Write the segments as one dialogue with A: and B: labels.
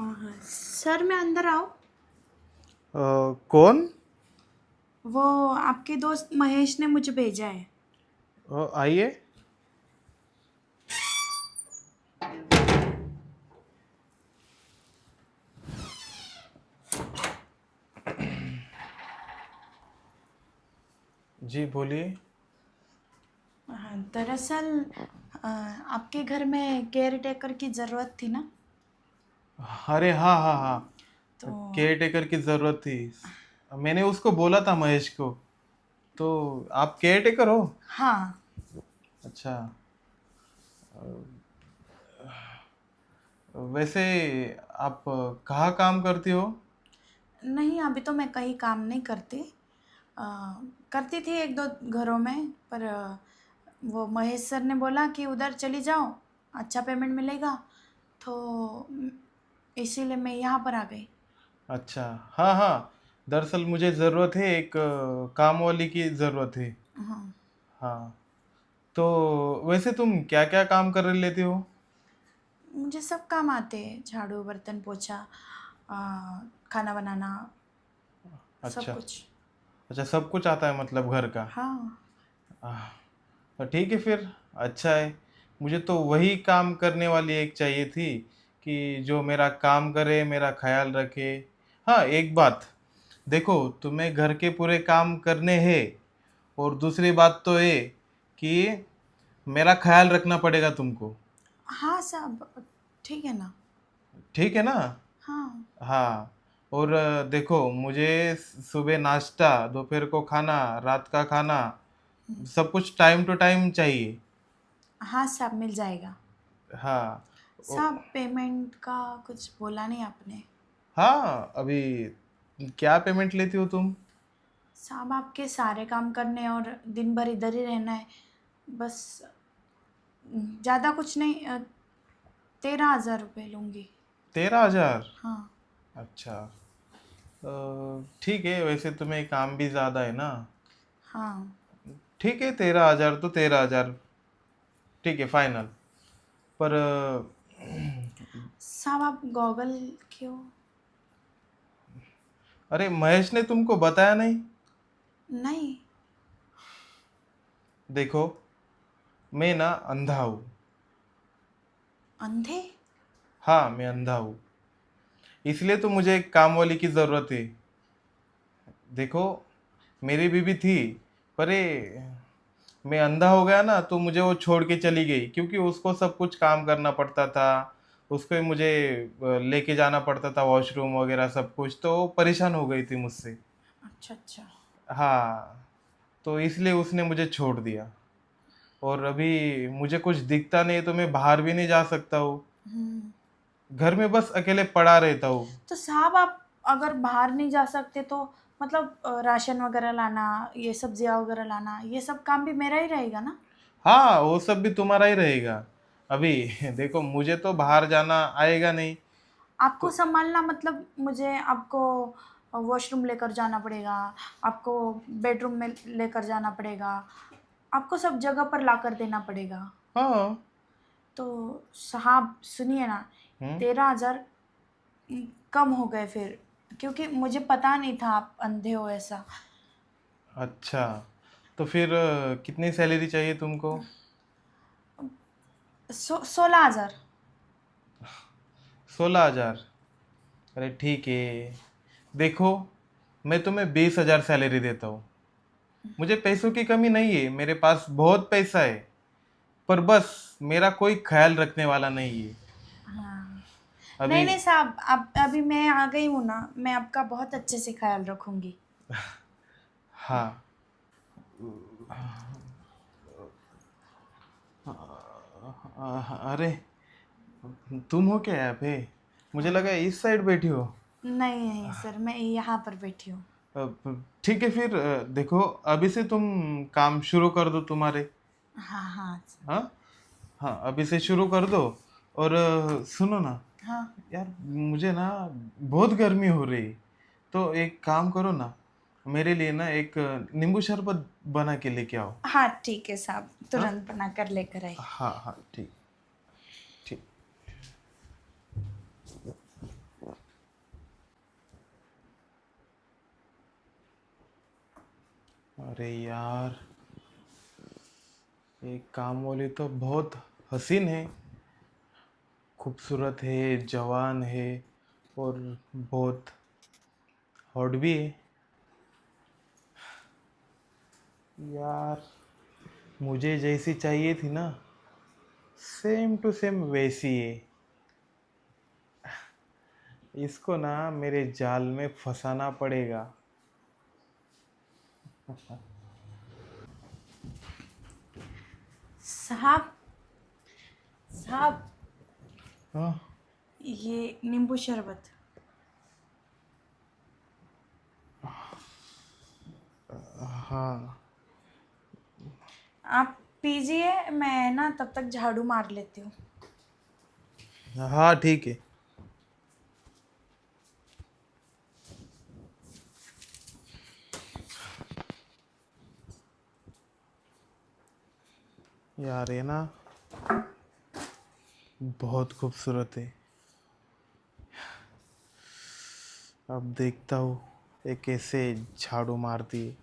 A: Sir मैं अंदर आओ।
B: कौन?
A: वो आपके दोस्त महेश ने मुझे भेजा है।
B: आइए। जी बोलिए।
A: दरअसल आपके घर में केयर टेकर की ज़रूरत थी ना।
B: अरे हाँ हाँ हाँ,
A: तो
B: केयर टेकर की ज़रूरत थी। मैंने उसको बोला था महेश को। तो आप केयर टेकर हो?
A: हाँ।
B: अच्छा। वैसे आप कहाँ काम करती हो?
A: नहीं, अभी तो मैं कहीं काम नहीं करती। अ, करती थी एक दो घरों में, पर वो महेश सर ने बोला कि उधर चली जाओ, अच्छा पेमेंट मिलेगा। तो इसीलिए मैं यहाँ पर आ गई।
B: अच्छा। हाँ हाँ, दरअसल मुझे ज़रूरत है, एक काम वाली की ज़रूरत है।
A: हाँ,
B: हाँ। तो वैसे तुम क्या क्या काम कर लेती हो?
A: मुझे सब काम आते हैं, झाड़ू बर्तन पोछा, अ, खाना बनाना, सब
B: अच्छा।
A: कुछ।
B: अच्छा, सब कुछ आता है मतलब घर का?
A: हाँ।
B: आह, तो ठीक है फिर। अच्छा है। मुझे तो वही काम करने वाली एक चाहिए थी कि जो मेरा काम करे, मेरा ख्याल रखे। हाँ, एक बात देखो, तुम्हें घर के पूरे काम करने हैं, और दूसरी बात तो ये कि मेरा ख्याल रखना पड़ेगा तुमको।
A: हाँ सब ठीक है ना।
B: ठीक है ना?
A: हाँ।
B: हाँ। और देखो, मुझे सुबह नाश्ता, दोपहर को खाना, रात का खाना, सब कुछ टाइम टू टाइम चाहिए।
A: हाँ सब मिल जाएगा।
B: हाँ। ओ-
A: सब पेमेंट का कुछ बोला नहीं आपने।
B: हाँ, अभी क्या पेमेंट लेती हो तुम?
A: सब आपके सारे काम करने और दिन भर इधर ही रहना है, बस। ज़्यादा कुछ नहीं, 13,000 रुपये लूँगी।
B: 13,000?
A: हाँ।
B: अच्छा। ठीक है, वैसे तुम्हें काम भी ज़्यादा है ना।
A: हाँ।
B: ठीक है, 13,000 तो 13,000। ठीक है, फाइनल। पर
A: सब आप गॉगल क्यों?
B: अरे, महेश ने तुमको बताया नहीं?
A: नहीं।
B: देखो, मैं ना अंधा हूँ।
A: अंधे?
B: हाँ, मैं अंधा हूँ। इसलिए तो मुझे एक काम वाली की ज़रूरत है। देखो, मेरी बीवी थी, पर ये मैं अंधा हो गया ना, तो मुझे वो छोड़ के चली गई, क्योंकि उसको सब कुछ काम करना पड़ता था। उसको ही मुझे लेके जाना पड़ता था वॉशरूम वगैरह सब कुछ, तो वो परेशान हो गई थी मुझसे।
A: अच्छा अच्छा।
B: हाँ। तो इसलिए उसने मुझे छोड़ दिया। और अभी मुझे कुछ दिखता नहीं, तो मैं बाहर भी नहीं जा सकता हूँ।
A: हम्म।
B: घर में बस अकेले पड़ा रहता हूँ।
A: तो साहब आप अगर बाहर नहीं जा सकते तो मतलब राशन वगैरह लाना, ये सब्जियां वगैरह लाना, ये सब काम भी मेरा ही रहेगा ना।
B: हाँ, वो सब भी तुम्हारा ही रहेगा। अभी देखो, मुझे तो बाहर जाना आएगा नहीं।
A: आपको
B: तो
A: संभालना मतलब मुझे आपको वॉशरूम लेकर जाना पड़ेगा, आपको बेडरूम में लेकर जाना पड़ेगा, आपको सब जगह पर लाकर देना पड़ेगा।
B: हाँ।
A: तो साहब सुनिए ना,
B: हम्म।
A: 13,000 कम हो गए फिर, क्योंकि मुझे पता नहीं था आप अंधे हो ऐसा।
B: अच्छा, तो फिर कितनी सैलरी चाहिए तुमको?
A: 16,000।
B: 16,000? अरे ठीक है। देखो, मैं तुम्हें 20,000 सैलरी देता हूँ। मुझे पैसों की कमी नहीं है, मेरे पास बहुत पैसा है। पर बस मेरा कोई ख्याल रखने वाला नहीं है।
A: हाँ। नहीं
B: अभी
A: नहीं साहब, अब अभी मैं आ गई हूँ ना, मैं आपका बहुत अच्छे से ख्याल रखूंगी।
B: हाँ। अरे, तुम हो क्या यहाँ पे? मुझे लगा
A: हाँ।
B: इस साइड बैठी हो।
A: नहीं नहीं सर, मैं यहाँ पर बैठी हूँ।
B: ठीक है फिर, देखो, अभी से तुम काम शुरू कर दो तुम्हारे।
A: हाँ हाँ।
B: हाँ। हाँ, अभी से शुरू कर दो। और सुनो ना
A: हाँ
B: यार, मुझे ना बहुत गर्मी हो रही। तो एक काम करो ना, मेरे लिए ना एक नींबू शरबत बना के लेके आओ।
A: हाँ ठीक है साहब,
B: हाँ
A: तुरंत बना कर लेकर आई।
B: हाँ हाँ, ठीक। ठीक। अरे यार, ये काम वाली तो बहुत हसीन है, खूबसूरत है, जवान है और बहुत हॉट भी है। यार, मुझे जैसी चाहिए थी ना, सेम टू सेम वैसी है। इसको ना मेरे जाल में फंसाना पड़ेगा।
A: साहब, साहब,
B: हाँ।
A: ये नींबू शरबत।
B: हाँ।
A: आप पीजिए, मैं ना तब तक झाड़ू मार लेती हूँ।
B: हाँ ठीक है। यार ये ना बहुत खूबसूरत है। अब देखता हूँ ये कैसे झाड़ू मारती है।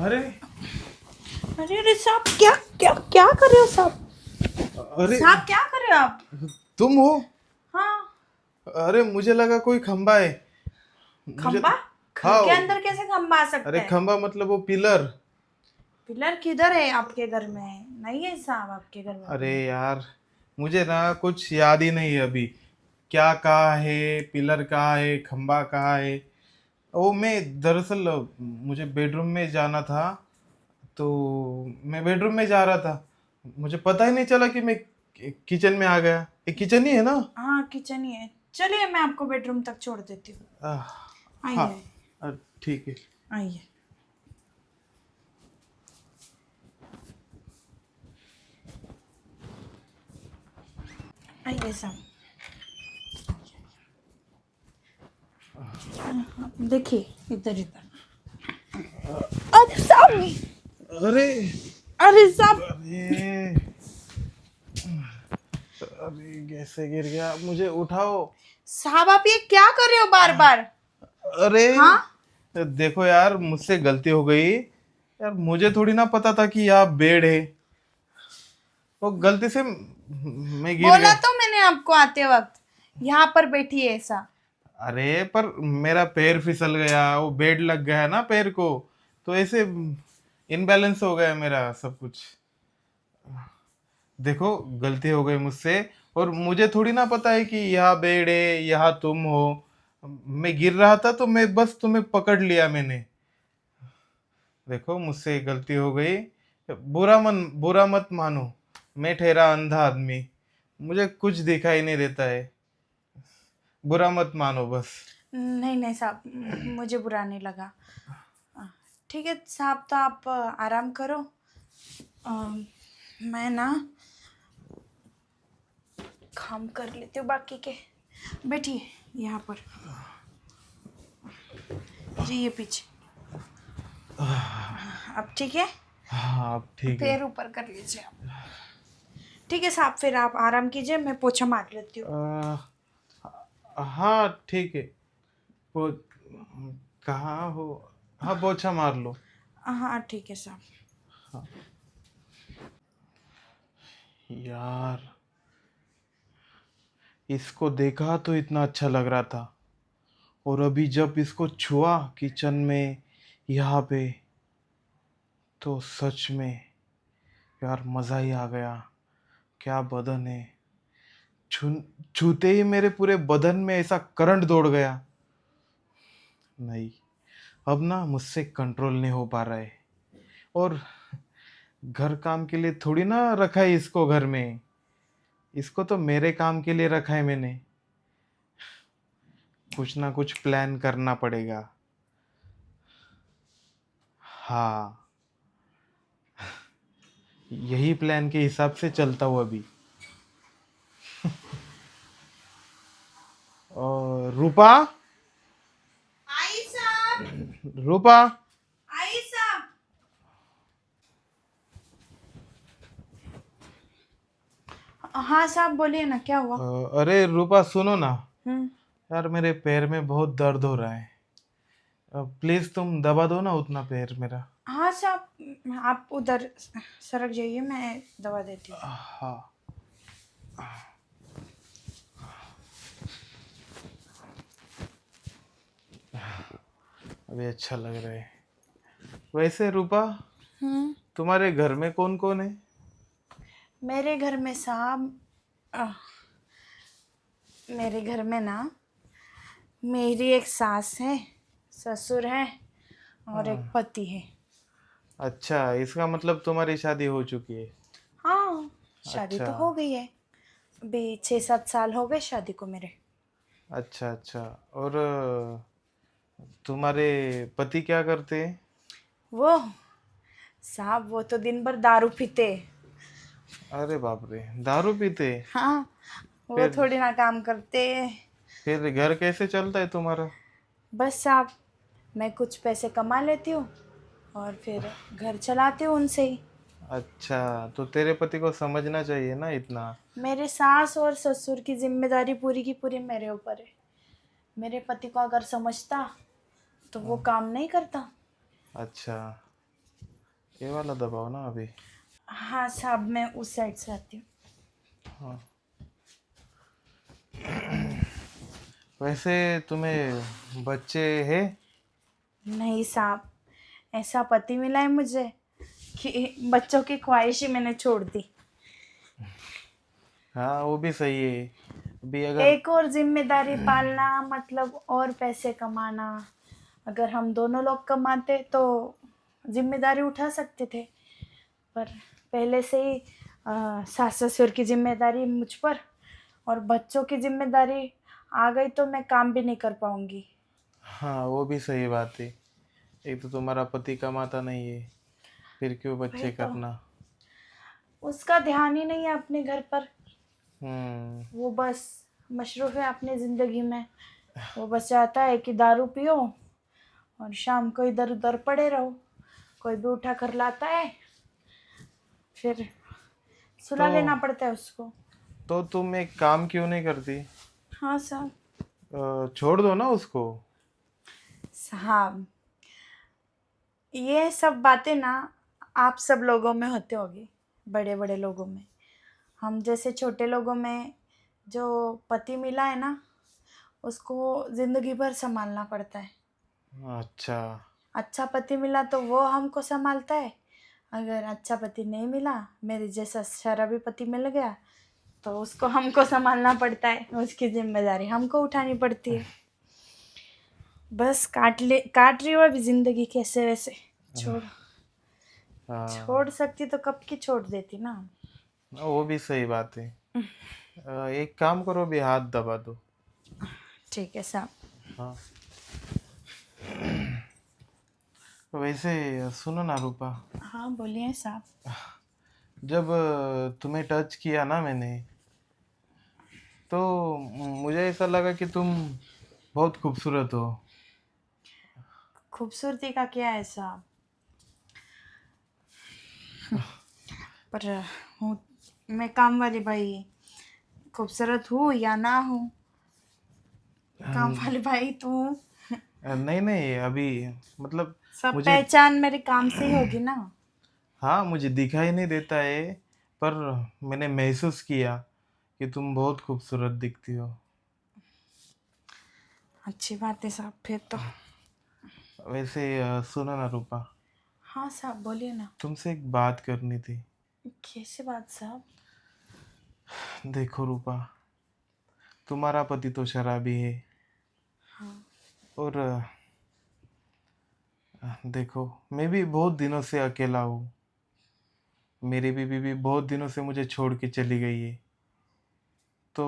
B: अरे
A: अरे अरे साहब, क्या क्या क्या कर रहे हो साहब?
B: अरे,
A: साहब, क्या कर रहे हो आप?
B: तुम हो?
A: हाँ।
B: अरे मुझे लगा कोई खंबा है। मुझे,
A: खंबा? घर
B: हाँ।
A: के अंदर कैसे खंबा आ सकता
B: अरे
A: है?
B: खंबा मतलब वो पिलर।
A: पिलर किधर है आपके घर में? नहीं है साहब आपके घर में
B: अरे
A: पिलर।
B: यार, मुझे ना कुछ याद ही नहीं है अभी, क्या कहाँ है, पिलर कहाँ है, खंबा कहाँ है। वो मैं दरअसल मुझे बेडरूम में जाना था, तो मैं बेडरूम में जा रहा था, मुझे पता ही नहीं चला कि मैं किचन में आ गया। ये किचन ही है ना?
A: हाँ, किचन ही है। चलिए, मैं आपको बेडरूम तक छोड़ देती हूँ।
B: आह, हाँ।
A: आइए,
B: ठीक है।
A: आइए, आइए साहब। देखिए, इधर इधर। अरे साहब,
B: अरे
A: अरे साहब,
B: अरे अरे कैसे गिर गया, मुझे उठाओ।
A: साहब आप ये क्या कर रहे हो बार बार?
B: अरे
A: हाँ।
B: देखो यार, मुझसे गलती हो गई यार, मुझे थोड़ी ना पता था कि यहाँ बेड है, वो गलती से मैं गिर
A: बोला
B: गया।
A: तो मैंने आपको आते वक्त, यहाँ पर बैठिए ऐसा।
B: अरे पर मेरा पैर फिसल गया, वो बेड लग गया है ना पैर को, तो ऐसे इनबैलेंस हो गया मेरा सब कुछ। देखो, गलती हो गई मुझसे, और मुझे थोड़ी ना पता है कि यहाँ बेड है, यहाँ तुम हो। मैं गिर रहा था तो मैं बस तुम्हें पकड़ लिया मैंने। देखो, मुझसे गलती हो गई, बुरा मत मानो। मैं ठहरा अंधा आदमी, मुझे कुछ दिखाई नहीं देता है, बुरा मत मानो बस।
A: नहीं नहीं साहब, मुझे बुरा नहीं लगा। अ, ठीक है साहब, तो आप आराम करो। अ, मैं ना काम कर लेती हूँ बाकी के। बैठिए यहाँ पर। जी, ये पीछे। अब ठीक है?
B: हाँ अब ठीक है।
A: पैर ऊपर कर लीजिए आप। ठीक है साहब, फिर आप आराम कीजिए, मैं पोछा मार लेती हूँ।
B: हाँ ठीक है। वो कहाँ हो? हाँ, पोछा मार लो।
A: हाँ ठीक है साहब।
B: यार, इसको देखा तो इतना अच्छा लग रहा था, और अभी जब इसको छुआ किचन में यहाँ पे, तो सच में यार मज़ा ही आ गया। क्या बदन है! छू छूते ही मेरे पूरे बदन में ऐसा करंट दौड़ गया। नहीं, अब ना मुझसे कंट्रोल नहीं हो पा रहा है। और घर काम के लिए थोड़ी ना रखा है इसको घर में, इसको तो मेरे काम के लिए रखा है मैंने। कुछ ना कुछ प्लान करना पड़ेगा। हाँ, यही प्लान के हिसाब से चलता हूँ अभी। और रूपा,
A: आई साहब,
B: रूपा,
A: आई साहब। हाँ साहब, बोलिए ना, क्या हुआ?
B: अरे रूपा सुनो ना।
A: हम्म।
B: यार मेरे पैर में बहुत दर्द हो रहा है। प्लीज तुम दबा दो ना उतना पैर मेरा।
A: हाँ साहब, आप उधर सरक जाइए, मैं दवा देती हूँ।
B: हाँ। अभी अच्छा लग रहा है। वैसे रूपा,
A: हम्म।
B: तुम्हारे घर में कौन कौन है?
A: मेरे घर में साहब, अह, मेरे घर में ना, मेरी एक सास है, ससुर है, और एक
B: हाँ।
A: पति है।
B: अच्छा, इसका मतलब तुम्हारी शादी हो चुकी है।
A: हाँ, शादी
B: अच्छा,
A: तो हो गई है। अभी 6-7 साल हो गए शादी को मेरे।
B: अच्छा, अच्छा। और तुम्हारे पति क्या करते हैं?
A: वो साहब, वो तो दिन भर दारू पीते।
B: अरे बाप रे, दारू पीते?
A: हाँ, वो
B: फिर
A: थोड़ी ना काम करते।
B: फिर घर कैसे चलता है तुम्हारा?
A: बस साहब, मैं कुछ पैसे कमा लेती हूँ और फिर घर चलाती हूँ उनसे ही।
B: अच्छा, तो तेरे पति को समझना चाहिए ना इतना।
A: मेरे सास और ससुर की जिम्मेदारी पूरी की पूरी मेरे ऊपर है। मेरे पति को अगर समझता तो वो काम नहीं करता।
B: अच्छा, ये वाला दबाओ ना अभी।
A: हाँ साहब, मैं उस साइड से आती हूँ।
B: हाँ। वैसे तुम्हें बच्चे हैं?
A: नहीं साहब, ऐसा पति मिला है मुझे कि बच्चों की ख्वाहिश ही मैंने छोड़ दी।
B: हाँ, वो भी सही है। अभी अगर
A: एक और जिम्मेदारी पालना मतलब और पैसे कमाना। अगर हम दोनों लोग कमाते तो जिम्मेदारी उठा सकते थे, पर पहले से ही सास ससुर की जिम्मेदारी मुझ पर और बच्चों की जिम्मेदारी आ गई तो मैं काम भी नहीं कर पाऊंगी।
B: हाँ, वो भी सही बात है। एक तो तुम्हारा पति कमाता नहीं है, फिर क्यों
A: वही
B: बच्चे
A: तो,
B: करना।
A: उसका ध्यान ही नहीं है अपने घर पर।
B: हम्म।
A: वो बस मशरूफ़ है अपनी ज़िंदगी में। वो बस चाहता है कि दारू पियो और शाम को इधर उधर पड़े रहो। कोई भी उठा कर लाता है, फिर
B: तो
A: सुला लेना पड़ता है उसको।
B: तुम एक काम क्यों नहीं करती?
A: हाँ साहब।
B: छोड़ दो ना उसको।
A: साहब, ये सब बातें ना आप सब लोगों में होते होगी, बड़े बड़े लोगों में। हम जैसे छोटे लोगों में जो पति मिला है ना, उसको ज़िंदगी भर संभालना पड़ता है।
B: अच्छा।
A: अच्छा पति मिला तो वो हमको संभालता है। अगर अच्छा पति नहीं मिला, मेरे जैसा शराबी पति मिल गया, तो उसको हमको संभालना पड़ता है। उसकी जिम्मेदारी हमको उठानी पड़ती है। बस काट रही हो अभी जिंदगी कैसे वैसे। छोड़
B: हाँ,
A: छोड़ सकती तो कब की छोड़ देती ना।
B: वो भी सही बात है। एक काम करो, भी हाथ दबा दो।
A: ठीक है साहब।
B: हाँ। वैसे सुनो ना रूपा,
A: हाँ बोलिए साहब।
B: जब तुम्हें टच किया ना मैंने, तो मुझे ऐसा लगा कि तुम बहुत खूबसूरत हो।
A: खूबसूरती का क्या है साहब? पर हूँ मैं काम वाली भाई, खूबसूरत हूँ या ना हूँ, काम वाली भाई तो हूँ।
B: नहीं नहीं, अभी मतलब
A: सब
B: मुझे,
A: पहचान मेरे काम से ही होगी ना।
B: हाँ मुझे दिखाई नहीं देता है, पर मैंने महसूस किया कि तुम बहुत खूबसूरत दिखती हो।
A: अच्छी बात है साहब, फिर तो।
B: वैसे सुनो ना रूपा,
A: हाँ साहब, बोलिए ना।
B: तुमसे एक बात करनी थी।
A: कैसे बात साहब?
B: देखो रूपा, तुम्हारा पति तो शराबी है,
A: हाँ।
B: और देखो, मैं भी बहुत दिनों से अकेला हूँ। मेरी बीवी भी बहुत दिनों से मुझे छोड़ के चली गई है। तो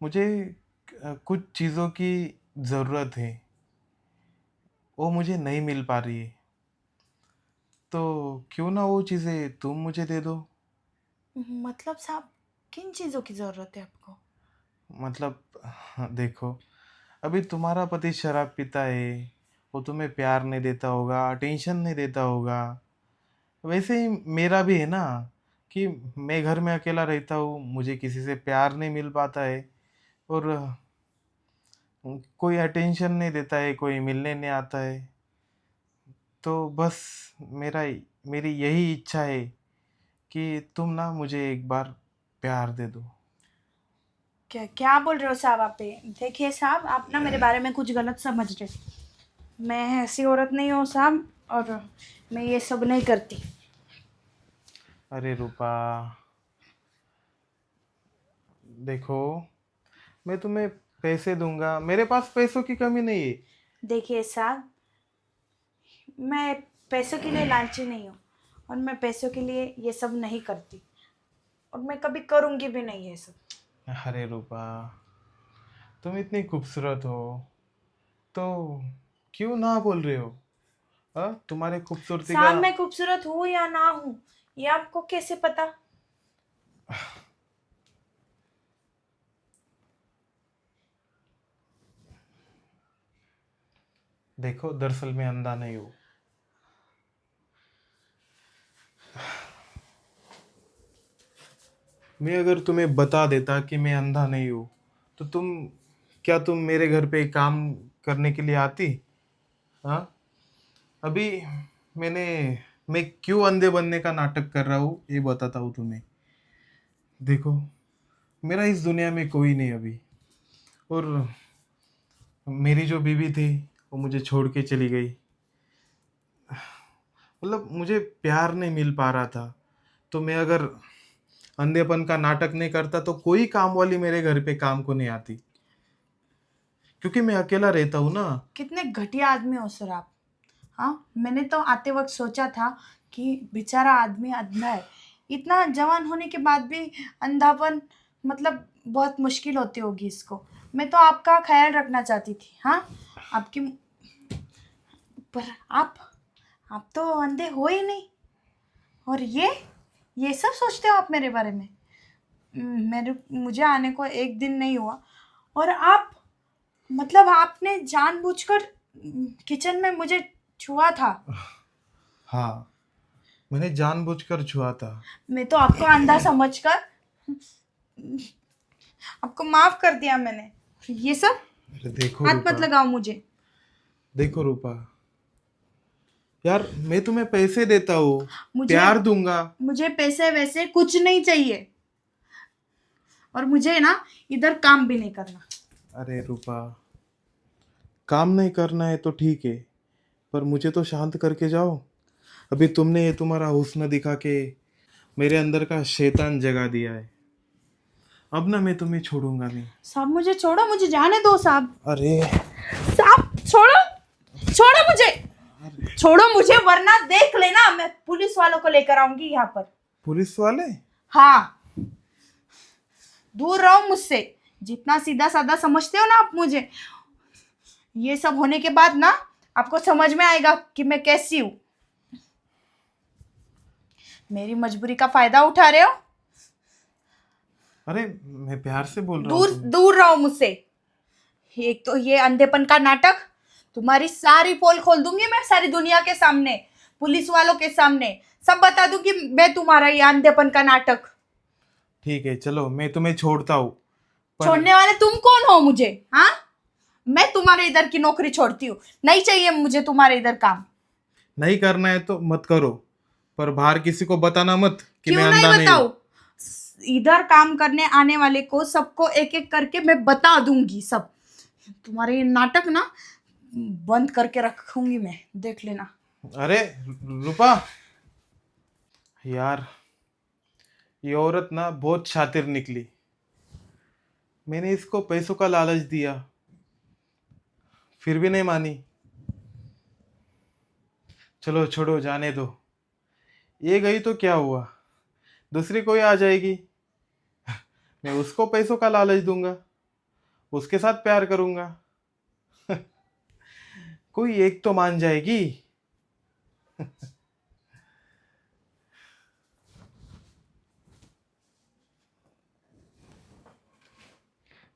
B: मुझे कुछ चीज़ों की ज़रूरत है, वो मुझे नहीं मिल पा रही है। तो क्यों ना वो चीज़ें तुम मुझे दे दो।
A: मतलब साहब, किन चीज़ों की ज़रूरत है आपको?
B: मतलब देखो, अभी तुम्हारा पति शराब पीता है, वो तुम्हें प्यार नहीं देता होगा, अटेंशन नहीं देता होगा। वैसे ही मेरा भी है ना, कि मैं घर में अकेला रहता हूँ, मुझे किसी से प्यार नहीं मिल पाता है, और कोई अटेंशन नहीं देता है, कोई मिलने नहीं आता है। तो बस मेरा मेरी यही इच्छा है कि तुम ना मुझे एक बार प्यार दे दो।
A: क्या क्या बोल रहे हो साहब आप? देखिए साहब, आप ना मेरे बारे में कुछ गलत समझ रहे। मैं ऐसी औरत नहीं हूँ साहब, और मैं ये सब नहीं करती।
B: अरे रूपा, देखो, मैं तुम्हें पैसे दूंगा, मेरे पास पैसों की कमी नहीं है।
A: देखिए साहब, मैं पैसों के लिए लालची नहीं हूँ, और मैं पैसों के लिए ये सब नहीं करती, और मैं कभी करूँगी भी नहीं ये सब।
B: अरे रूपा, तुम इतनी खूबसूरत हो, तो क्यों ना बोल रहे हो? हाँ, तुम्हारे खूबसूरती का।
A: साहब, मैं खूबसूरत हूँ या ना हूँ, ये आपको कैसे पता?
B: देखो, दरअसल मैं अंधा नहीं हूँ। मैं अगर तुम्हें बता देता कि मैं अंधा नहीं हूँ, तो तुम मेरे घर पे काम करने के लिए आती? हाँ, अभी मैंने मैं क्यों अंधे बनने का नाटक कर रहा हूँ ये बताता हूँ तुम्हें। देखो, मेरा इस दुनिया में कोई नहीं अभी, और मेरी जो बीवी थी वो मुझे छोड़ के चली गई। मतलब मुझे प्यार नहीं मिल पा रहा था, तो मैं अगर अंधेपन का नाटक नहीं करता तो कोई काम वाली मेरे घर पे काम को नहीं आती, क्योंकि मैं अकेला रहता हूँ ना।
A: कितने घटिया आदमी हो सर आप। हाँ, मैंने तो आते वक्त सोचा था कि बेचारा आदमी अंधा है। इतना जवान होने के बाद भी अंधापन, मतलब बहुत मुश्किल होती होगी इसको। मैं तो आपका ख्याल रखना चाहती थी। हाँ, आपकी, पर आप तो अंधे हो ही नहीं, और ये सब सोचते हो आप मेरे बारे में। मेरे मुझे आने को एक दिन नहीं हुआ, और आप, मतलब आपने जानबूझकर किचन में मुझे छुआ था।
B: हाँ, मैंने जानबूझकर छुआ था।
A: मैं तो आपको अंधा समझकर आपको माफ कर दिया मैंने। ये सब
B: अरे देखो
A: हाथ मत
B: रूपा,
A: लगाओ मुझे।
B: देखो रूपा, यार मैं तुम्हें पैसे देता हूँ,
A: मुझे
B: प्यार दूंगा।
A: मुझे पैसे वैसे कुछ नहीं चाहिए, और मुझे ना इधर काम भी नहीं करना।
B: अरे रूपा, काम नहीं करना है तो ठीक है, पर मुझे तो शांत करके जाओ। अभी तुमने ये तुम्हारा हुस्न दिखा के मेरे अंदर का शैतान जगा दिया है। अब ना मैं तुम्हें छोड़ूंगा नहीं।
A: साहब मुझे छोड़ो, मुझे जाने दो साहब।
B: अरे,
A: साहब छोड़ो, छोड़ो मुझे, छोड़ो मुझे, वरना देख लेना मैं पुलिस वालों को लेकर आऊंगी यहाँ पर।
B: पुलिस वाले?
A: हाँ, दूर रहो मुझसे। जितना सीधा साधा समझते हो ना आप मुझे, ये सब होने के बाद ना आपको समझ में आएगा कि मैं कैसी हूं। मेरी मजबूरी का फायदा उठा रहे हो।
B: अरे, मैं प्यार से बोल रहा हूँ
A: दूर
B: तुम्हें।
A: दूर रहो मुझसे। एक तो ये अंधेपन का नाटक, तुम्हारी सारी पोल खोल दूंगी मैं सारी दुनिया के सामने, पुलिस वालों के सामने सब बता दूंगी मैं तुम्हारा ये अंधेपन का नाटक।
B: ठीक है, चलो मैं तुम्हें छोड़ता हूँ, पर
A: छोड़ने वाले तुम कौन हो मुझे? हाँ, मैं तुम्हारे इधर की नौकरी छोड़ती हूँ, नहीं चाहिए मुझे तुम्हारे इधर काम।
B: नहीं करना है तो मत करो, पर बाहर किसी को बताना मत कि मैं
A: क्यों नहीं
B: अंधा नहीं हूँ।
A: बताऊं? इधर काम करने आने वाले को सबको एक एक करके मैं बता दूंगी सब। तुम्हारे ये नाटक ना बंद करके रखूंगी मैं, देख लेना।
B: अरे रूपा, यार, ये औरत ना बहुत शातिर निकली। मैंने इसको पैसों का लालच दिया, फिर भी नहीं मानी। चलो छोड़ो, जाने दो। ये गई तो क्या हुआ, दूसरी कोई आ जाएगी। मैं उसको पैसों का लालच दूंगा, उसके साथ प्यार करूंगा। कोई एक तो मान जाएगी।